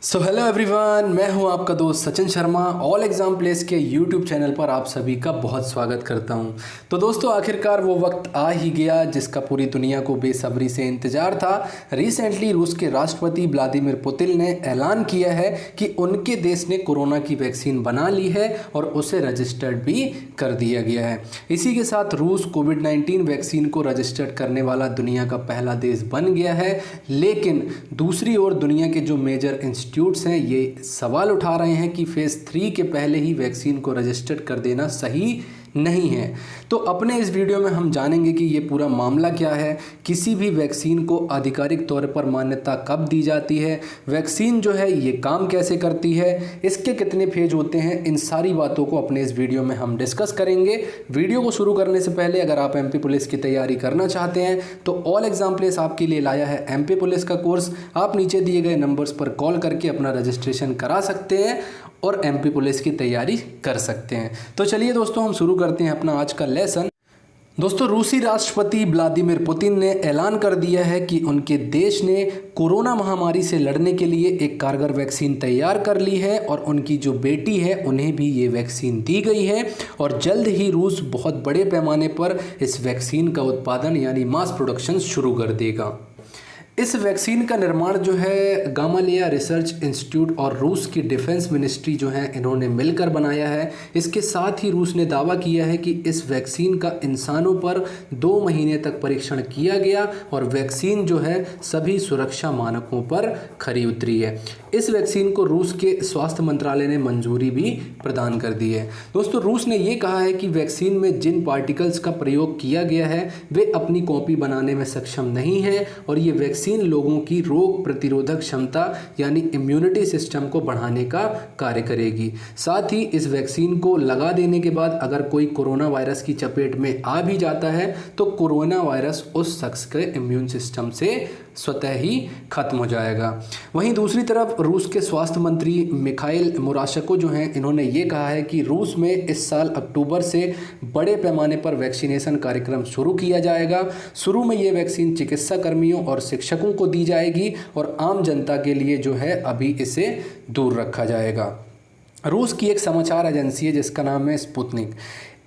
So hello everyone, मैं हूं आपका दोस्त Sachin Sharma. All exam place के यूट्यूब चैनल पर आप सभी का बहुत स्वागत करता हूं। तो दोस्तों, आखिरकार वो वक्त आ ही गया जिसका पूरी दुनिया को बेसब्री से इंतज़ार था। रिसेंटली रूस के राष्ट्रपति व्लादिमीर पुतिन ने ऐलान किया है कि उनके देश ने कोरोना की वैक्सीन बना ली है और उसे रजिस्टर्ड भी कर दिया गया है। इसी के साथ रूस कोविड-19 वैक्सीन को रजिस्टर्ड करने वाला दुनिया का पहला देश बन गया है। लेकिन दूसरी ओर दुनिया के जो मेजर इंस्टीट्यूट्स हैं ये सवाल उठा रहे हैं कि फेज़ 3 के पहले ही वैक्सीन को रजिस्टर्ड कर देना सही नहीं है। तो अपने इस वीडियो में हम जानेंगे कि ये पूरा मामला क्या है, किसी भी वैक्सीन को आधिकारिक तौर पर मान्यता कब दी जाती है, वैक्सीन जो है ये काम कैसे करती है, इसके कितने फेज होते हैं, इन सारी बातों को अपने इस वीडियो में हम डिस्कस करेंगे। वीडियो को शुरू करने से पहले अगर आप एमपी पुलिस की तैयारी करना चाहते हैं तो ऑल एग्जाम प्लेस आपके लिए लाया है एमपी पुलिस का कोर्स। आप नीचे दिए गए नंबर्स पर कॉल करके अपना रजिस्ट्रेशन करा सकते हैं और एमपी पुलिस की तैयारी कर सकते हैं। तो चलिए दोस्तों, हम शुरू करते हैं अपना आज का लेसन। दोस्तों, रूसी राष्ट्रपति व्लादिमीर पुतिन ने ऐलान कर दिया है कि उनके देश ने कोरोना महामारी से लड़ने के लिए एक कारगर वैक्सीन तैयार कर ली है और उनकी जो बेटी है उन्हें भी ये वैक्सीन दी गई है और जल्द ही रूस बहुत बड़े पैमाने पर इस वैक्सीन का उत्पादन यानी मास प्रोडक्शन शुरू कर देगा। इस वैक्सीन का निर्माण जो है गामालिया रिसर्च इंस्टीट्यूट और रूस की डिफेंस मिनिस्ट्री जो है इन्होंने मिलकर बनाया है। इसके साथ ही रूस ने दावा किया है कि इस वैक्सीन का इंसानों पर 2 महीने तक परीक्षण किया गया और वैक्सीन जो है सभी सुरक्षा मानकों पर खरी उतरी है। इस वैक्सीन को रूस के स्वास्थ्य मंत्रालय ने मंजूरी भी प्रदान कर दी है। दोस्तों, रूस ने ये कहा है कि वैक्सीन में जिन पार्टिकल्स का प्रयोग किया गया है वे अपनी कॉपी बनाने में सक्षम नहीं है और ये वैक्सीन लोगों की रोग प्रतिरोधक क्षमता यानी इम्यूनिटी सिस्टम को बढ़ाने का कार्य करेगी। साथ ही इस वैक्सीन को लगा देने के बाद अगर कोई कोरोना वायरस की चपेट में आ भी जाता है तो कोरोना वायरस उस शख्स के इम्यून सिस्टम से स्वतः ही खत्म हो जाएगा। वहीं दूसरी तरफ रूस के स्वास्थ्य मंत्री मिखाइल मुराशको जो हैं इन्होंने ये कहा है कि रूस में इस साल अक्टूबर से बड़े पैमाने पर वैक्सीनेशन कार्यक्रम शुरू किया जाएगा। शुरू में ये वैक्सीन चिकित्सा कर्मियों और शिक्षकों को दी जाएगी और आम जनता के लिए जो है अभी इसे दूर रखा जाएगा। रूस की एक समाचार एजेंसी है जिसका नाम है स्पुतनिक।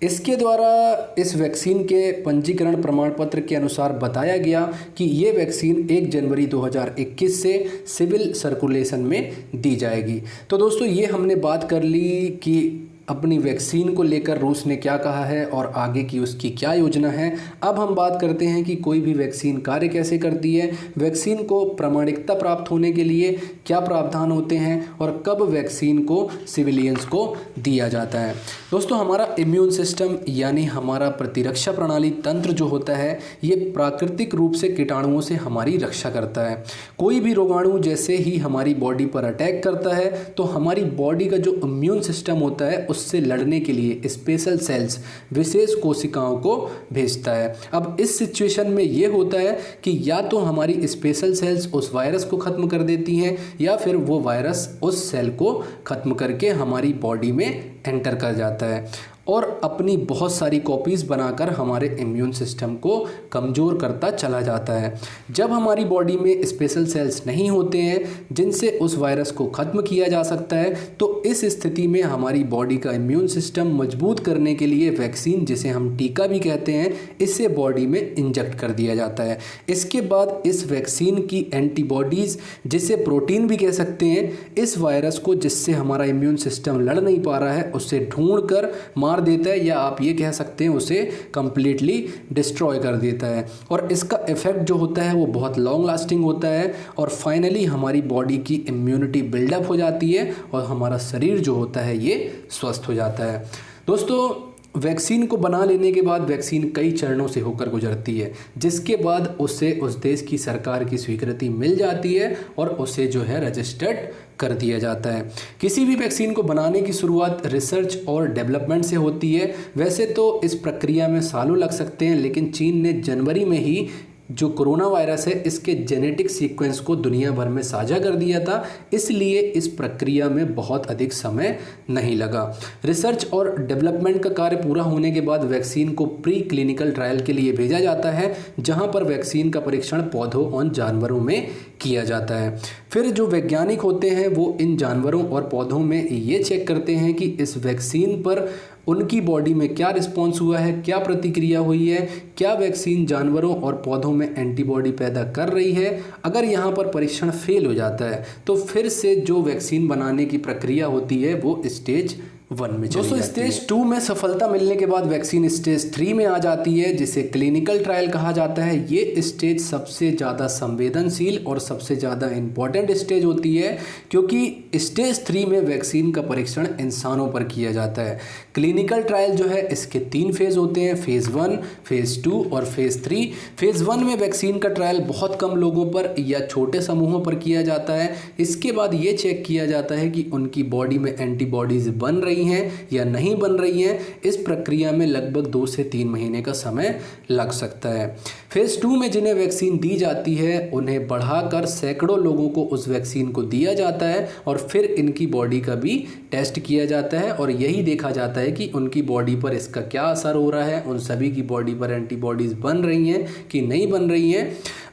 इसके द्वारा इस वैक्सीन के पंजीकरण प्रमाण पत्र के अनुसार बताया गया कि ये वैक्सीन 1 जनवरी 2021 से सिविल सर्कुलेशन में दी जाएगी। तो दोस्तों, ये हमने बात कर ली कि अपनी वैक्सीन को लेकर रूस ने क्या कहा है और आगे की उसकी क्या योजना है। अब हम बात करते हैं कि कोई भी वैक्सीन कार्य कैसे करती है, वैक्सीन को प्रामाणिकता प्राप्त होने के लिए क्या प्रावधान होते हैं और कब वैक्सीन को सिविलियंस को दिया जाता है। दोस्तों, हमारा इम्यून सिस्टम यानी हमारा प्रतिरक्षा प्रणाली तंत्र जो होता है ये प्राकृतिक रूप से कीटाणुओं से हमारी रक्षा करता है। कोई भी रोगाणु जैसे ही हमारी बॉडी पर अटैक करता है तो हमारी बॉडी का जो इम्यून सिस्टम होता है उससे लड़ने के लिए स्पेशल सेल्स विशेष कोशिकाओं को भेजता है। अब इस सिचुएशन में ये होता है कि या तो हमारी स्पेशल सेल्स उस वायरस को ख़त्म कर देती हैं या फिर वो वायरस उस सेल को ख़त्म करके हमारी बॉडी में एंटर कर जाता है और अपनी बहुत सारी कॉपीज़ बनाकर हमारे इम्यून सिस्टम को कमज़ोर करता चला जाता है। जब हमारी बॉडी में स्पेशल सेल्स नहीं होते हैं जिनसे उस वायरस को ख़त्म किया जा सकता है तो इस स्थिति में हमारी बॉडी का इम्यून सिस्टम मजबूत करने के लिए वैक्सीन, जिसे हम टीका भी कहते हैं, इससे बॉडी में इंजेक्ट कर दिया जाता है। इसके बाद इस वैक्सीन की एंटीबॉडीज़, जिसे प्रोटीन भी कह सकते हैं, इस वायरस को जिससे हमारा इम्यून सिस्टम लड़ नहीं पा रहा है उससे ढूंढ कर मार देता है या आप ये कह सकते हैं उसे कंप्लीटली डिस्ट्रॉय कर देता है। और इसका इफेक्ट जो होता है वो बहुत लॉन्ग लास्टिंग होता है और फाइनली हमारी बॉडी की इम्यूनिटी बिल्डअप हो जाती है और हमारा शरीर जो होता है ये स्वस्थ हो जाता है। दोस्तों, वैक्सीन को बना लेने के बाद वैक्सीन कई चरणों से होकर गुजरती है जिसके बाद उसे उस देश की सरकार की स्वीकृति मिल जाती है और उसे जो है रजिस्टर्ड कर दिया जाता है। किसी भी वैक्सीन को बनाने की शुरुआत रिसर्च और डेवलपमेंट से होती है। वैसे तो इस प्रक्रिया में सालों लग सकते हैं लेकिन चीन ने जनवरी में ही जो कोरोना वायरस है इसके जेनेटिक सीक्वेंस को दुनिया भर में साझा कर दिया था, इसलिए इस प्रक्रिया में बहुत अधिक समय नहीं लगा। रिसर्च और डेवलपमेंट का कार्य पूरा होने के बाद वैक्सीन को प्री क्लिनिकल ट्रायल के लिए भेजा जाता है, जहां पर वैक्सीन का परीक्षण पौधों और जानवरों में किया जाता है। फिर जो वैज्ञानिक होते हैं वो इन जानवरों और पौधों में ये चेक करते हैं कि इस वैक्सीन पर उनकी बॉडी में क्या रिस्पॉन्स हुआ है, क्या प्रतिक्रिया हुई है, क्या वैक्सीन जानवरों और पौधों में एंटीबॉडी पैदा कर रही है। अगर यहाँ पर परीक्षण फेल हो जाता है तो फिर से जो वैक्सीन बनाने की प्रक्रिया होती है वो स्टेज 1 में चली जाती है। स्टेज 2 में सफलता मिलने के बाद वैक्सीन स्टेज 3 में आ जाती है, जिसे क्लिनिकल ट्रायल कहा जाता है। ये स्टेज सबसे ज़्यादा संवेदनशील और सबसे ज़्यादा इम्पॉर्टेंट स्टेज होती है, क्योंकि स्टेज 3 में वैक्सीन का परीक्षण इंसानों पर किया जाता है। क्लिनिकल ट्रायल जो है इसके 3 फेज़ होते हैं, फेज़ 1, फेज़ 2 और फेज़ 3। फेज़ 1 में वैक्सीन का ट्रायल बहुत कम लोगों पर या छोटे समूहों पर किया जाता है। इसके बाद ये चेक किया जाता है कि उनकी बॉडी में एंटीबॉडीज बन रही हैं या नहीं बन रही हैं। इस प्रक्रिया में लगभग 2 से 3 महीने का समय लग सकता है। फेज़ 2 में जिन्हें वैक्सीन दी जाती है उन्हें बढ़ाकर सैकड़ों लोगों को उस वैक्सीन को दिया जाता है और फिर इनकी बॉडी का भी टेस्ट किया जाता है और यही देखा जाता है कि उनकी बॉडी पर इसका क्या असर हो रहा है, उन सभी की बॉडी पर एंटीबॉडीज़ बन रही हैं कि नहीं बन रही हैं।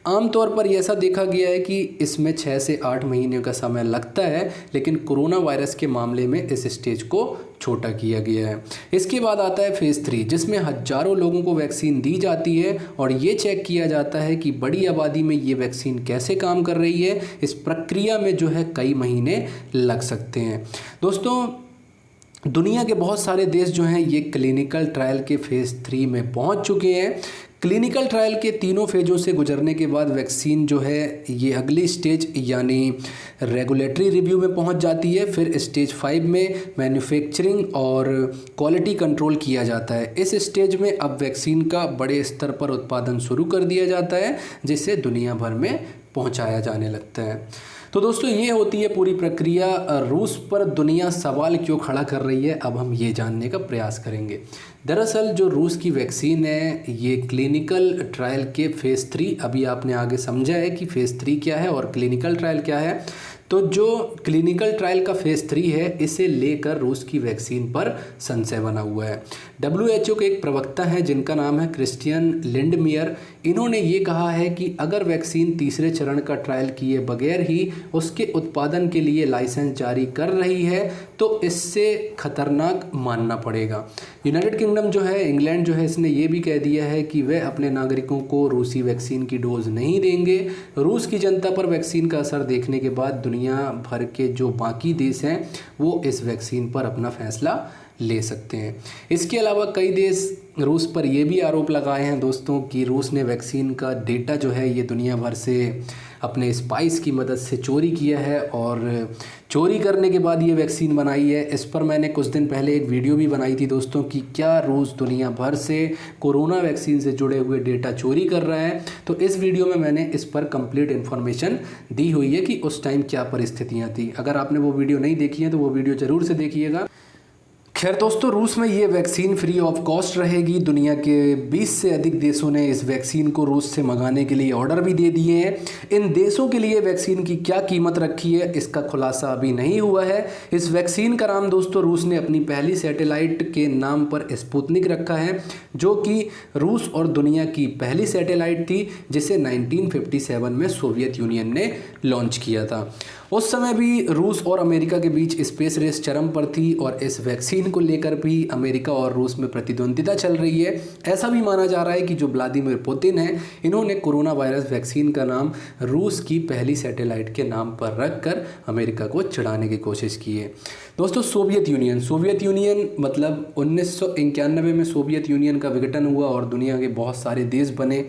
आमतौर पर ऐसा देखा गया है कि इसमें 6 से 8 महीने का समय लगता है, लेकिन कोरोना वायरस के मामले में इस स्टेज को छोटा किया गया है। इसके बाद आता है फेज़ 3, जिसमें हजारों लोगों को वैक्सीन दी जाती है और ये चेक किया जाता है कि बड़ी आबादी में ये वैक्सीन कैसे काम कर रही है। इस प्रक्रिया में जो है कई महीने लग सकते हैं। दोस्तों, दुनिया के बहुत सारे देश जो हैं ये क्लिनिकल ट्रायल के फेज़ 3 में पहुंच चुके हैं। क्लिनिकल ट्रायल के तीनों फेजों से गुजरने के बाद वैक्सीन जो है ये अगली स्टेज यानी रेगुलेटरी रिव्यू में पहुंच जाती है। फिर स्टेज 5 में मैन्युफैक्चरिंग और क्वालिटी कंट्रोल किया जाता है। इस स्टेज में अब वैक्सीन का बड़े स्तर पर उत्पादन शुरू कर दिया जाता है, जिसे दुनिया भर में पहुंचाया जाने लगता है। तो दोस्तों, ये होती है पूरी प्रक्रिया। रूस पर दुनिया सवाल क्यों खड़ा कर रही है, अब हम ये जानने का प्रयास करेंगे। दरअसल जो रूस की वैक्सीन है ये क्लिनिकल ट्रायल के फेज़ 3, अभी आपने आगे समझा है कि फेज़ 3 क्या है और क्लिनिकल ट्रायल क्या है। तो जो क्लिनिकल ट्रायल का फेज़ 3 है इसे लेकर रूस की वैक्सीन पर संशय बना हुआ है। WHO के एक प्रवक्ता हैं जिनका नाम है क्रिस्टियन लिंडमियर। इन्होंने ये कहा है कि अगर वैक्सीन तीसरे चरण का ट्रायल किए बगैर ही उसके उत्पादन के लिए लाइसेंस जारी कर रही है तो इससे खतरनाक मानना पड़ेगा। यूनाइटेड किंगडम जो है, इंग्लैंड जो है, इसने ये भी कह दिया है कि वह अपने नागरिकों को रूसी वैक्सीन की डोज नहीं देंगे। रूस की जनता पर वैक्सीन का असर देखने के बाद दुनिया भर के जो बाकी देश हैं वो इस वैक्सीन पर अपना फैसला ले सकते हैं। इसके अलावा कई देश रूस पर यह भी आरोप लगाए हैं दोस्तों कि रूस ने वैक्सीन का डेटा जो है ये दुनिया भर से अपने स्पाइस की मदद से चोरी किया है और चोरी करने के बाद ये वैक्सीन बनाई है। इस पर मैंने कुछ दिन पहले एक वीडियो भी बनाई थी दोस्तों कि क्या रूस दुनिया भर से कोरोना वैक्सीन से जुड़े हुए डेटा चोरी कर रहा है। तो इस वीडियो में मैंने इस पर कंप्लीट इन्फॉर्मेशन दी हुई है कि उस टाइम क्या परिस्थितियाँ थी। अगर आपने वो वीडियो नहीं देखी है तो वो वीडियो ज़रूर से देखिएगा। खैर दोस्तों, रूस में ये वैक्सीन फ्री ऑफ कॉस्ट रहेगी। दुनिया के 20 से अधिक देशों ने इस वैक्सीन को रूस से मंगाने के लिए ऑर्डर भी दे दिए हैं। इन देशों के लिए वैक्सीन की क्या कीमत रखी है इसका खुलासा अभी नहीं हुआ है। इस वैक्सीन का नाम दोस्तों रूस ने अपनी पहली सैटेलाइट के नाम पर स्पुतनिक रखा है, जो कि रूस और दुनिया की पहली सैटेलाइट थी जिसे 1957 में सोवियत यूनियन ने लॉन्च किया था। उस समय भी रूस और अमेरिका के बीच स्पेस रेस चरम पर थी और इस वैक्सीन को लेकर भी अमेरिका और रूस में प्रतिद्वंदिता चल रही है। ऐसा भी माना जा रहा है कि जो व्लादिमीर पुतिन हैं इन्होंने कोरोना वायरस वैक्सीन का नाम रूस की पहली सैटेलाइट के नाम पर रखकर अमेरिका को चिढ़ाने की कोशिश की है। दोस्तों, सोवियत यूनियन मतलब 1991 में सोवियत यूनियन का विघटन हुआ और दुनिया के बहुत सारे देश बने।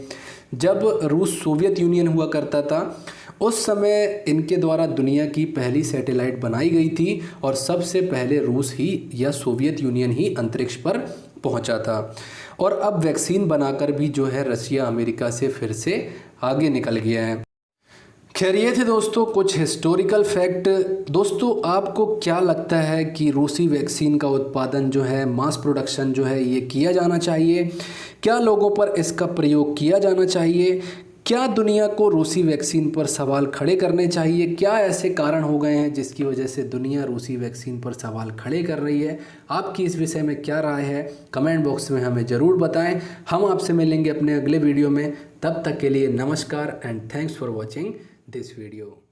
जब रूस सोवियत यूनियन हुआ करता था उस समय इनके द्वारा दुनिया की पहली सैटेलाइट बनाई गई थी और सबसे पहले रूस ही या सोवियत यूनियन ही अंतरिक्ष पर पहुंचा था। और अब वैक्सीन बनाकर भी जो है रशिया अमेरिका से फिर से आगे निकल गया है। खैर, ये थे दोस्तों कुछ हिस्टोरिकल फैक्ट। दोस्तों, आपको क्या लगता है कि रूसी वैक्सीन का उत्पादन जो है, मास प्रोडक्शन जो है ये किया जाना चाहिए? क्या लोगों पर इसका प्रयोग किया जाना चाहिए? क्या दुनिया को रूसी वैक्सीन पर सवाल खड़े करने चाहिए? क्या ऐसे कारण हो गए हैं जिसकी वजह से दुनिया रूसी वैक्सीन पर सवाल खड़े कर रही है? आपकी इस विषय में क्या राय है? कमेंट बॉक्स में हमें ज़रूर बताएं। हम आपसे मिलेंगे अपने अगले वीडियो में। तब तक के लिए नमस्कार and thanks for watching this video.